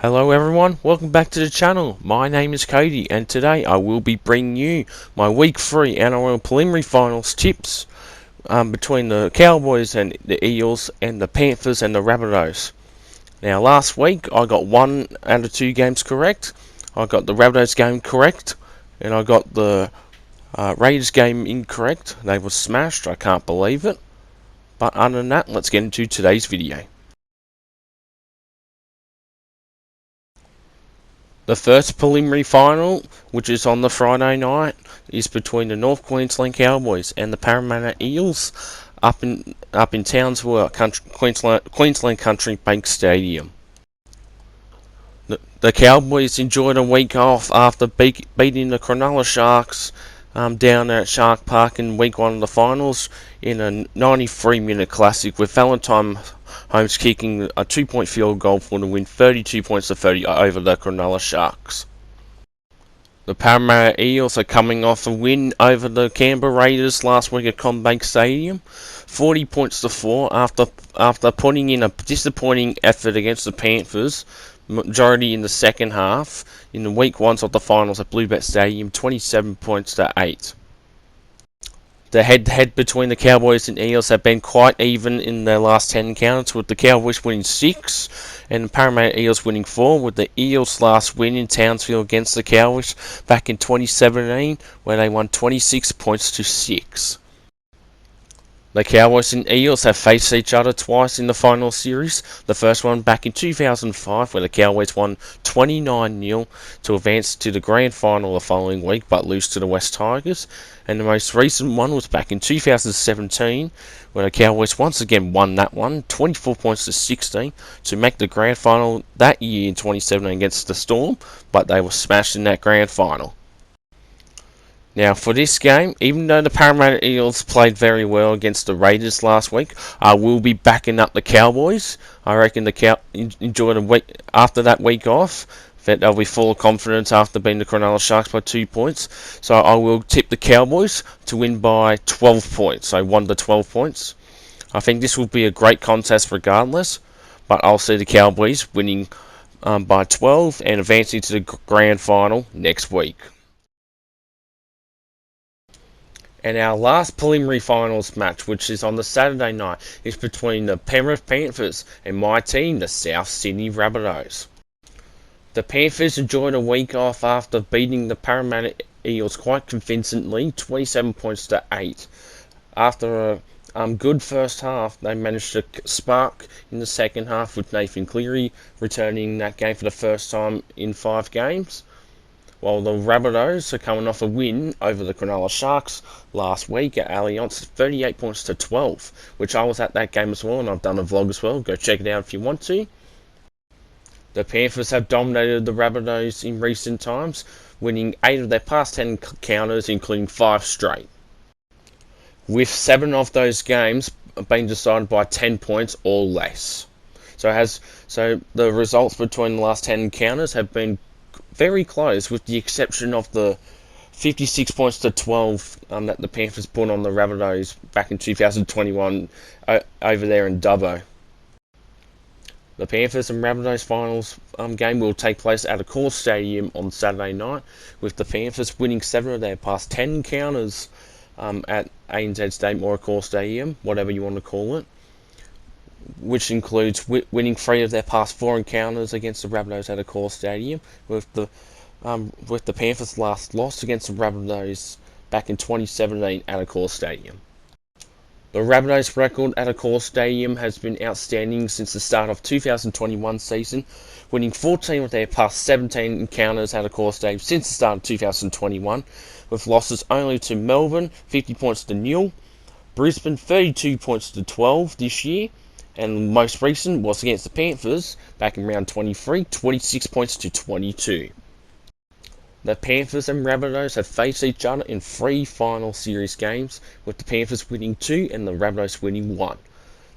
Hello everyone, welcome back to the channel. My name is Cody and today I will be bringing you my Week 3 NRL Preliminary Finals tips between the Cowboys and the Eels and the Panthers and the Rabbitohs. Now last week I got 1 out of 2 games correct. I got the Rabbitohs game correct and I got the Raiders game incorrect. They were smashed, I can't believe it. But other than that, let's get into today's video. The first preliminary final, which is on the Friday night, is between the North Queensland Cowboys and the Parramatta Eels up in Townsville, Queensland Country Bank Stadium. The Cowboys enjoyed a week off after beating the Cronulla Sharks down at Shark Park in week 1 of the finals in a 93-minute classic, with Valentine Holmes kicking a 2-point field goal for the win, 32 points to 30 over the Cronulla Sharks. The Parramatta Eels are coming off a win over the Canberra Raiders last week at CommBank Stadium, 40 points to 4 after putting in a disappointing effort against the Panthers, majority in the second half, in the week 1 of the finals at Bluebet Stadium, 27 points to 8. The head-to-head between the Cowboys and Eels have been quite even in their last 10 encounters, with the Cowboys winning 6 and the Parramatta Eels winning 4, with the Eels' last win in Townsville against the Cowboys back in 2017, where they won 26 points to 6. The Cowboys and Eels have faced each other twice in the final series. The first one back in 2005, where the Cowboys won 29-0 to advance to the grand final the following week, but lose to the West Tigers. And the most recent one was back in 2017, where the Cowboys once again won that one, 24 points to 16, to make the grand final that year in 2017 against the Storm, but they were smashed in that grand final. Now for this game, even though the Parramatta Eels played very well against the Raiders last week, I will be backing up the Cowboys. I reckon the enjoyed a week after that week off, that they'll be full of confidence after beating the Cronulla Sharks by 2 points. So I will tip the Cowboys to win by 12 points. So 1 to 12 points. I think this will be a great contest regardless, but I'll see the Cowboys winning by 12 and advancing to the grand final next week. And our last preliminary finals match, which is on the Saturday night, is between the Penrith Panthers and my team, the South Sydney Rabbitohs. The Panthers enjoyed a week off after beating the Parramatta Eels quite convincingly, 27 points to 8. After a good first half, they managed to spark in the second half, with Nathan Cleary returning that game for the first time in 5 games. While the Rabbitohs are coming off a win over the Cronulla Sharks last week at Allianz, 38 points to 12, which I was at that game as well, and I've done a vlog as well. Go check it out if you want to. The Panthers have dominated the Rabbitohs in recent times, winning 8 of their past 10 encounters, including 5 straight, with 7 of those games being decided by 10 points or less. So the results between the last 10 encounters have been very close, with the exception of the 56 points to 12 that the Panthers put on the Rabbitohs back in 2021 over there in Dubbo. The Panthers and Rabbitohs finals game will take place at Accor Stadium on Saturday night, with the Panthers winning 7 of their past 10 encounters at ANZ Stadium or Accor Stadium, whatever you want to call it, which includes winning 3 of their past 4 encounters against the Rabbitohs at Accor Stadium, with the Panthers' last loss against the Rabbitohs back in 2017 at Accor Stadium. The Rabbitohs' record at Accor Stadium has been outstanding since the start of 2021 season, winning 14 of their past 17 encounters at Accor Stadium since the start of 2021, with losses only to Melbourne, 50 points to 0, Brisbane, 32 points to 12 this year, and most recent was against the Panthers back in round 23, 26 points to 22. The Panthers and Rabbitohs have faced each other in 3 final series games, with the Panthers winning 2 and the Rabbitohs winning 1.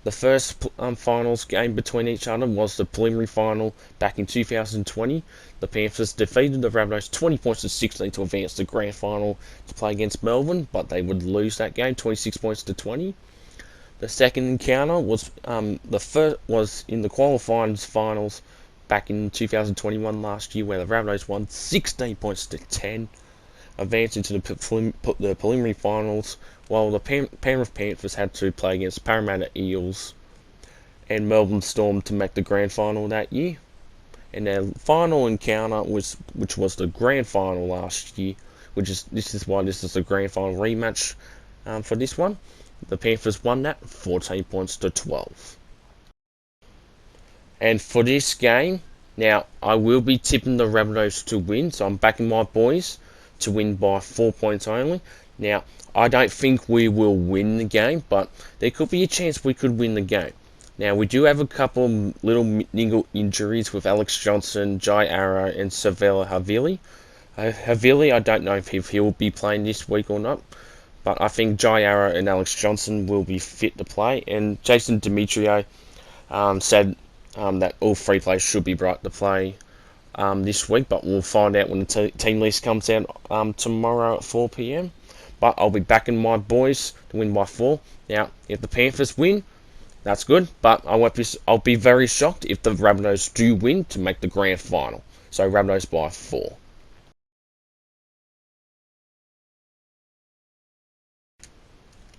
The first finals game between each other was the preliminary final back in 2020. The Panthers defeated the Rabbitohs 20 points to 16 to advance to the grand final to play against Melbourne, but they would lose that game, 26 points to 20. The second encounter was in the qualifying finals back in 2021 last year, where the Rabbitohs won 16 points to 10, advancing to the preliminary finals, while the Penrith Panthers had to play against Parramatta Eels and Melbourne Storm to make the grand final that year. And their final encounter which was the grand final last year, this is why this is the grand final rematch for this one. The Panthers won that 14 points to 12. And for this game, now I will be tipping the Rabbitohs to win, so I'm backing my boys to win by 4 points only. Now, I don't think we will win the game, but there could be a chance we could win the game. Now, we do have a couple little niggle injuries with Alex Johnson, Jai Arrow, and Savella Havili. Havili, I don't know if he will be playing this week or not, but I think Jai Arrow and Alex Johnson will be fit to play. And Jason Demetrio said that all three players should be right to play this week, but we'll find out when the team list comes out tomorrow at 4 p.m. But I'll be backing my boys to win by 4. Now, if the Panthers win, that's good, but I'll be very shocked if the Rabbitohs do win to make the grand final. So Rabbitohs by 4.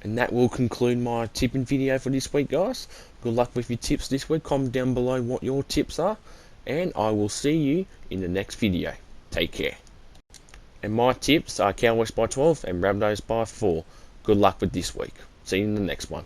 And that will conclude my tipping video for this week, guys. Good luck with your tips this week. Comment down below what your tips are, and I will see you in the next video. Take care. And my tips are Cowboys by 12 and Rabbitohs by 4. Good luck with this week. See you in the next one.